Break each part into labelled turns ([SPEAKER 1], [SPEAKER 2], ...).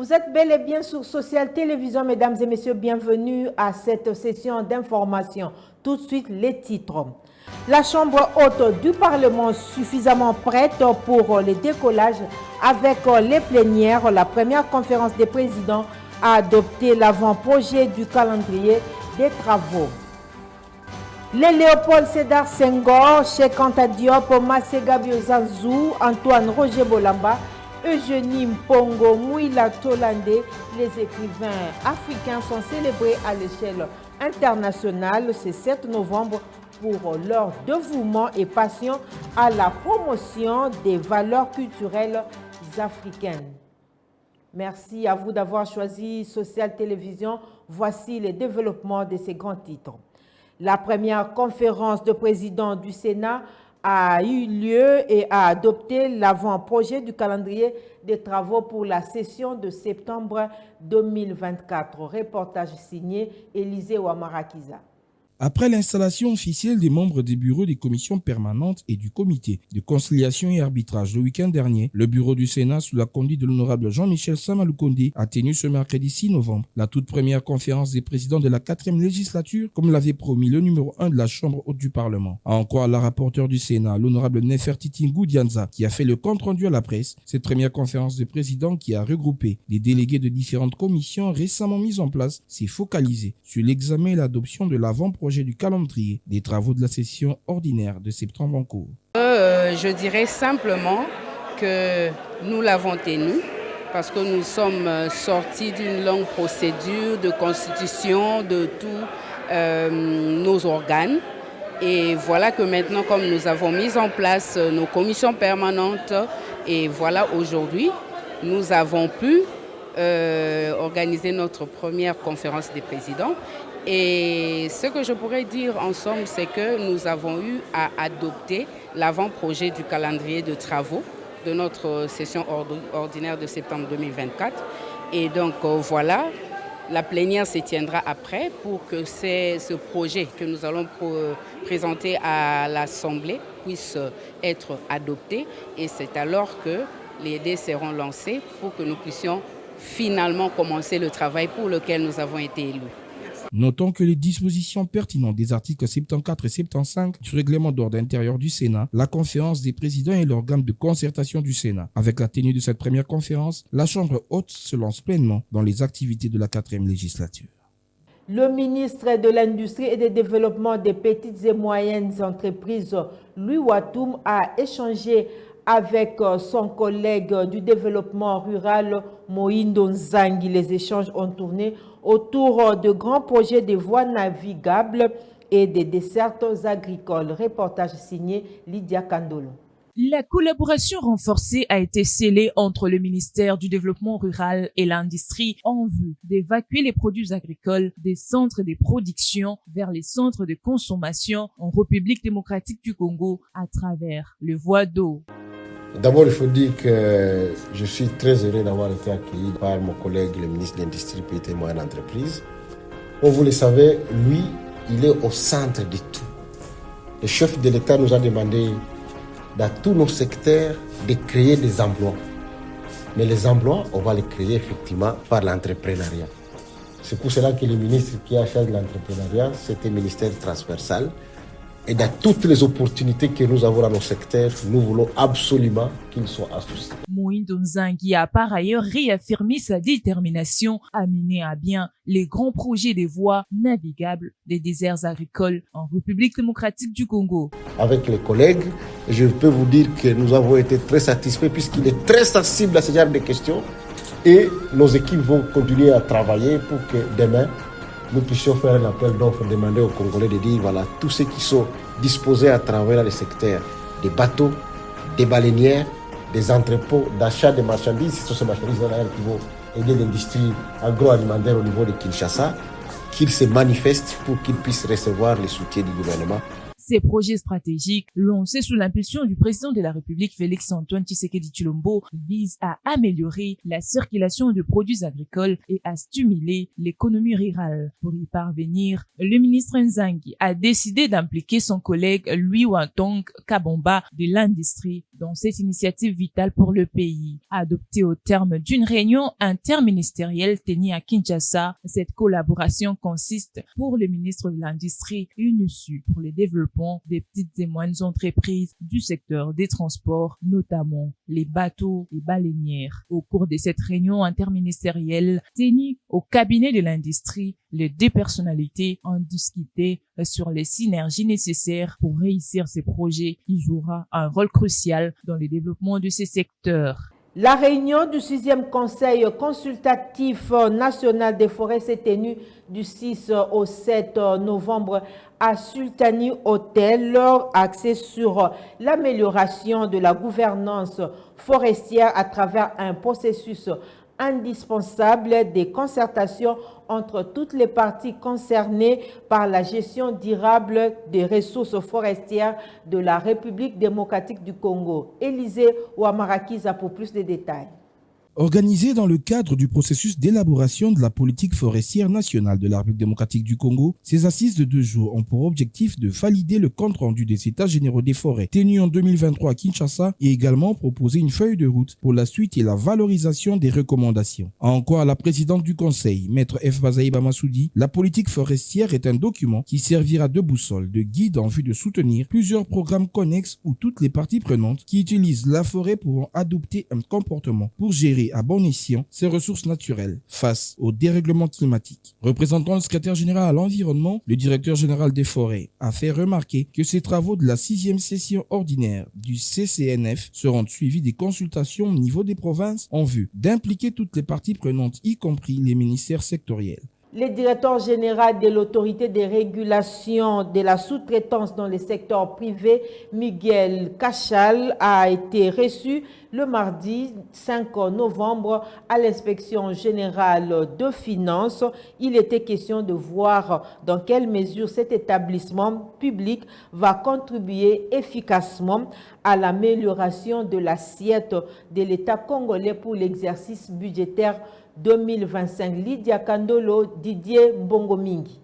[SPEAKER 1] Vous êtes bel et bien sur Social Télévision, mesdames et messieurs, bienvenue à cette session d'information. Tout de suite, les titres. La Chambre haute du Parlement suffisamment prête pour le décollage avec les plénières. La première conférence des présidents a adopté l'avant-projet du calendrier des travaux. Les Léopold Sédar Senghor, Cheikh Anta Diop, Masséga Biozanzou, Antoine Roger Bolamba, Eugénie Mpongo, Mouila Tolande, les écrivains africains sont célébrés à l'échelle internationale ce 7 novembre pour leur dévouement et passion à la promotion des valeurs culturelles africaines. Merci à vous d'avoir choisi Social Télévision. Voici les développements de ces grands titres. La première conférence de présidents du Sénat a eu lieu et a adopté l'avant-projet du calendrier des travaux pour la session de septembre 2024. Reportage signé Élisée Ouamarakiza.
[SPEAKER 2] Après l'installation officielle des membres des bureaux des commissions permanentes et du comité de conciliation et arbitrage le week-end dernier, le bureau du Sénat, sous la conduite de l'honorable Jean-Michel Samaloukonde, a tenu ce mercredi 6 novembre la toute première conférence des présidents de la 4e législature, comme l'avait promis le numéro 1 de la Chambre haute du Parlement. À en croire la rapporteure du Sénat, l'honorable Nefertiti Ngoudianza, qui a fait le compte-rendu à la presse, cette première conférence des présidents qui a regroupé des délégués de différentes commissions récemment mises en place s'est focalisée sur l'examen et l'adoption de l'avant-projet du calendrier des travaux de la session ordinaire de septembre en cours.
[SPEAKER 3] Je dirais simplement que nous l'avons tenu parce que nous sommes sortis d'une longue procédure de constitution de tous nos organes. Et voilà que maintenant, comme nous avons mis en place nos commissions permanentes, et voilà aujourd'hui, nous avons pu organiser notre première conférence des présidents. Et ce que je pourrais dire en somme, c'est que nous avons eu à adopter l'avant-projet du calendrier de travaux de notre session ordinaire de septembre 2024. Et donc voilà, la plénière se tiendra après pour que ce projet que nous allons présenter à l'Assemblée puisse être adopté. Et c'est alors que les dés seront lancés pour que nous puissions finalement commencer le travail pour lequel nous avons été élus.
[SPEAKER 2] Notons que les dispositions pertinentes des articles 74 et 75 du règlement d'ordre intérieur du Sénat, la conférence des présidents est l'organe de concertation du Sénat. Avec la tenue de cette première conférence, la Chambre haute se lance pleinement dans les activités de la 4e législature.
[SPEAKER 1] Le ministre de l'Industrie et du Développement des petites et moyennes entreprises, Louis Watoum, a échangé avec son collègue du développement rural, Moïndo Nzangi. Les échanges ont tourné autour de grands projets de voies navigables et des dessertes agricoles. Reportage signé Lydia Kandolo.
[SPEAKER 4] La collaboration renforcée a été scellée entre le ministère du Développement rural et l'industrie en vue d'évacuer les produits agricoles des centres de production vers les centres de consommation en République démocratique du Congo à travers les voies d'eau.
[SPEAKER 5] D'abord, il faut dire que je suis très heureux d'avoir été accueilli par mon collègue, le ministre de l'Industrie, Petites et Moyennes Entreprises. Comme vous le savez, lui, il est au centre de tout. Le chef de l'État nous a demandé, dans tous nos secteurs, de créer des emplois. Mais les emplois, on va les créer effectivement par l'entrepreneuriat. C'est pour cela que le ministre qui a charge de l'entrepreneuriat, c'est un ministère transversal. Et dans toutes les opportunités que nous avons dans nos secteurs, nous voulons absolument qu'ils soient associés.
[SPEAKER 4] Moïndo Nzangi a par ailleurs réaffirmé sa détermination à mener à bien les grands projets des voies navigables des déserts agricoles en République démocratique du Congo.
[SPEAKER 5] Avec les collègues, je peux vous dire que nous avons été très satisfaits puisqu'il est très sensible à ce genre de questions. Et nos équipes vont continuer à travailler pour que demain, nous puissions faire un appel d'offres, demander aux Congolais de dire, voilà, tous ceux qui sont disposés à travers les secteurs des bateaux, des baleinières, des entrepôts d'achat de marchandises, ce sont ces marchandises-là qui vont aider l'industrie agroalimentaire au niveau de Kinshasa, qu'ils se manifestent pour qu'ils puissent recevoir le soutien du gouvernement.
[SPEAKER 4] Ces projets stratégiques, lancés sous l'impulsion du président de la République Félix-Antoine Tshisekedi Tshilombo, visent à améliorer la circulation de produits agricoles et à stimuler l'économie rurale. Pour y parvenir, le ministre Nzangi a décidé d'impliquer son collègue Louis Wantong Kabomba de l'industrie dans cette initiative vitale pour le pays. Adoptée au terme d'une réunion interministérielle tenue à Kinshasa, cette collaboration consiste pour le ministre de l'Industrie une issue pour le développement des petites et moyennes entreprises du secteur des transports, notamment les bateaux et baleinières. Au cours de cette réunion interministérielle tenue au cabinet de l'industrie, les deux personnalités ont discuté sur les synergies nécessaires pour réussir ces projets qui jouera un rôle crucial dans le développement de ces secteurs.
[SPEAKER 1] La réunion du 6e Conseil consultatif national des forêts s'est tenue du 6 au 7 novembre à Sultani Hotel, axée sur l'amélioration de la gouvernance forestière à travers un processus indispensable des concertations entre toutes les parties concernées par la gestion durable des ressources forestières de la République démocratique du Congo. Élisée Ouamarakiza pour plus de détails.
[SPEAKER 2] Organisé dans le cadre du processus d'élaboration de la politique forestière nationale de la République démocratique du Congo, ces assises de 2 jours ont pour objectif de valider le compte-rendu des États généraux des forêts tenus en 2023 à Kinshasa et également proposer une feuille de route pour la suite et la valorisation des recommandations. Encore à la présidente du Conseil, Maître F. Bazaïba Massoudi, la politique forestière est un document qui servira de boussole, de guide en vue de soutenir plusieurs programmes connexes où toutes les parties prenantes qui utilisent la forêt pourront adopter un comportement pour gérer à bon escient ses ressources naturelles face au dérèglement climatique. Représentant le secrétaire général à l'environnement, le directeur général des forêts a fait remarquer que ces travaux de la 6e session ordinaire du CCNF seront suivis des consultations au niveau des provinces en vue d'impliquer toutes les parties prenantes, y compris les ministères sectoriels.
[SPEAKER 1] Le directeur général de l'autorité de régulation de la sous-traitance dans le secteur privé, Miguel Cachal, a été reçu le mardi 5 novembre à l'inspection générale de finances. Il était question de voir dans quelle mesure cet établissement public va contribuer efficacement à l'amélioration de l'assiette de l'État congolais pour l'exercice budgétaire 2025. Lydia Kandolo, Didier Bongomingi.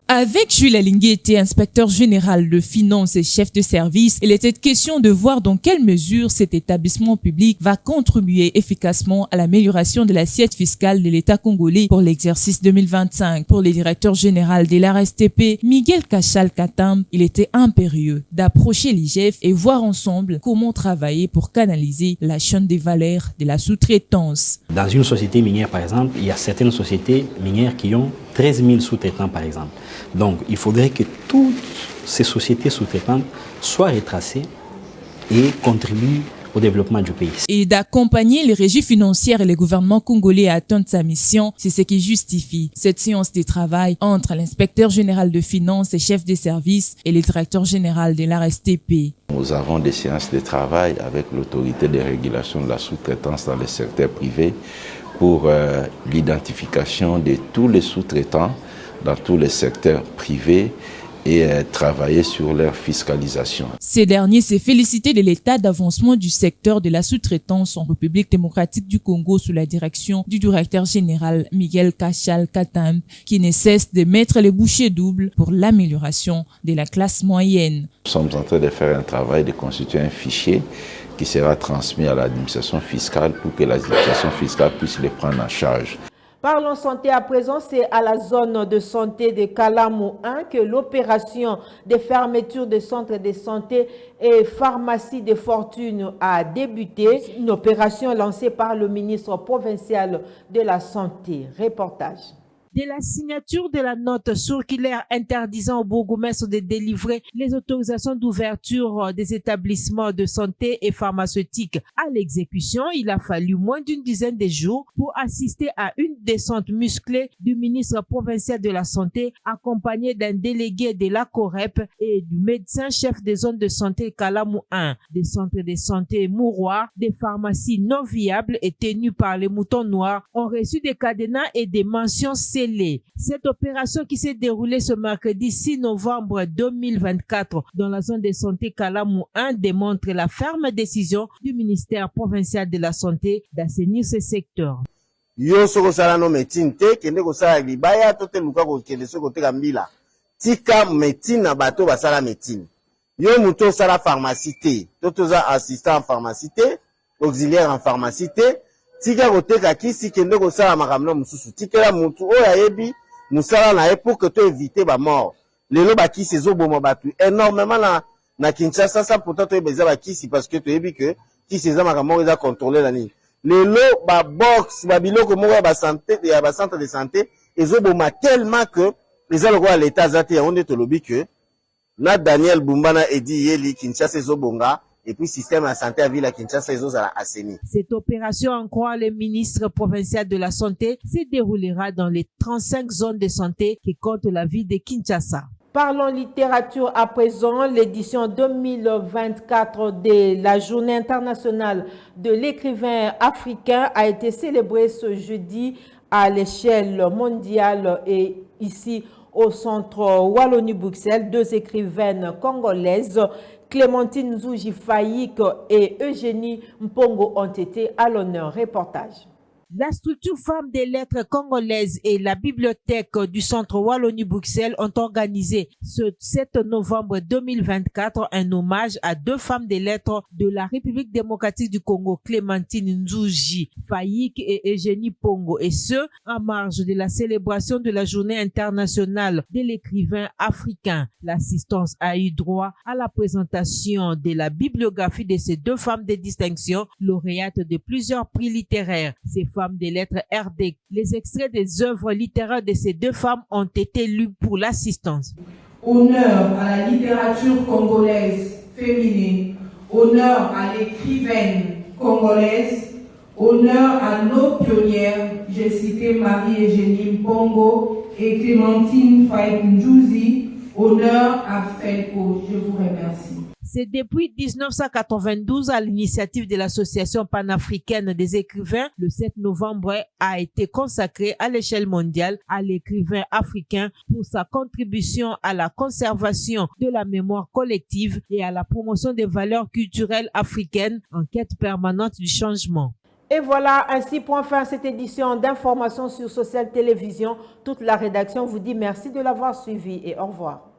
[SPEAKER 4] Avec Jules Alinguete, inspecteur général de finances et chef de service, il était question de voir dans quelle mesure cet établissement public va contribuer efficacement à l'amélioration de l'assiette fiscale de l'État congolais pour l'exercice 2025. Pour le directeur général de l'ARSTP, Miguel Cachal Katam, il était impérieux d'approcher l'IGF et voir ensemble comment travailler pour canaliser la chaîne des valeurs de la sous-traitance.
[SPEAKER 6] Dans une société minière, par exemple, il y a certaines sociétés minières qui ont 13 000 sous-traitants, par exemple. Donc, il faudrait que toutes ces sociétés sous-traitantes soient retracées et contribuent au développement du pays.
[SPEAKER 4] Et d'accompagner les régies financières et les gouvernements congolais à atteindre sa mission, c'est ce qui justifie cette séance de travail entre l'inspecteur général de finances et chef des services et le directeur général de l'ARSTP.
[SPEAKER 7] Nous avons des séances de travail avec l'autorité de régulation de la sous-traitance dans le secteur privé pour l'identification de tous les sous-traitants dans tous les secteurs privés et travailler sur leur fiscalisation.
[SPEAKER 4] Ces derniers s'est félicité de l'état d'avancement du secteur de la sous-traitance en République démocratique du Congo sous la direction du directeur général Miguel Cachal Katam, qui ne cesse de mettre les bouchées doubles pour l'amélioration de la classe moyenne.
[SPEAKER 7] Nous sommes en train de faire un travail de constituer un fichier qui sera transmis à l'administration fiscale pour que l'administration fiscale puisse les prendre en charge.
[SPEAKER 1] Parlons santé à présent, c'est à la zone de santé de Kalamu 1 que l'opération de fermeture des centres de santé et pharmacies de fortune a débuté. Une opération lancée par le ministre provincial de la Santé. Reportage. De la signature de la note circulaire interdisant au bourgmestre de délivrer les autorisations d'ouverture des établissements de santé et pharmaceutiques à l'exécution, il a fallu moins d'une dizaine de jours pour assister à une descente musclée du ministre provincial de la Santé, accompagné d'un délégué de la COREP et du médecin-chef des zones de santé Kalamu 1, des centres de santé mouroirs, des pharmacies non viables et tenues par les moutons noirs ont reçu des cadenas et des mentions C scellés. Cette opération qui s'est déroulée ce mercredi 6 novembre 2024 dans la zone de santé Kalamou 1 démontre la ferme décision du ministère provincial de la Santé d'assainir ce secteur.
[SPEAKER 8] Yo soko sala no médecine te kende ko sala libaya to te luka ko kende soko te kambila tika médecine na bato basala médecine yo muto sala pharmacie te to toza assistant en pharmacie te auxiliaire en pharmacie te tika ko te kisi kende ko sala makamna mususu tikela mutu oyo ayebi musala na ye pour que to éviter ba mort lelo ba kisi ezoboma batu énormément na Kinshasa ça pourtant to ebeza ba kisi parce que to yebi que kisi eza makambo eza contrôler la nini lelo ba box ba biloko moko ba santé ya ba centre de santé ezoboma tellement que les aloko à l'état zate on est tolobi que na Daniel Bumbana edi yeli Kinshasa ezobonga et puis système de santé à ville à Kinshasa ezozala assaini.
[SPEAKER 1] Cette opération, en croit le ministre provincial de la Santé, se déroulera dans les 35 zones de santé qui comptent la ville de Kinshasa. Parlons littérature à présent. L'édition 2024 de la Journée internationale de l'écrivain africain a été célébrée ce jeudi à l'échelle mondiale et ici au centre Wallonie-Bruxelles. 2 écrivaines congolaises, Clémentine Nzouji Faïk et Eugénie Mpongo, ont été à l'honneur. Reportage. La structure Femmes des Lettres congolaises et la bibliothèque du centre Wallonie-Bruxelles ont organisé ce 7 novembre 2024 un hommage à 2 femmes des lettres de la République démocratique du Congo, Clémentine Nzouji Faïk et Eugénie Mpongo, et ce, en marge de la célébration de la Journée internationale de l'écrivain africain. L'assistance a eu droit à la présentation de la bibliographie de ces 2 femmes de distinction, lauréates de plusieurs prix littéraires. Ces femmes des lettres RD. Les extraits des œuvres littéraires de ces 2 femmes ont été lus pour l'assistance.
[SPEAKER 9] Honneur à la littérature congolaise féminine, honneur à l'écrivaine congolaise, honneur à nos pionnières, j'ai cité Marie-Eugénie Mpongo et Clémentine Faïk Nzouji, honneur à Felco. Je vous remercie.
[SPEAKER 1] C'est depuis 1992, à l'initiative de l'Association panafricaine des écrivains, le 7 novembre a été consacré à l'échelle mondiale à l'écrivain africain pour sa contribution à la conservation de la mémoire collective et à la promotion des valeurs culturelles africaines en quête permanente du changement. Et voilà, ainsi point fin cette édition d'information sur Social Télévision. Toute la rédaction vous dit merci de l'avoir suivi et au revoir.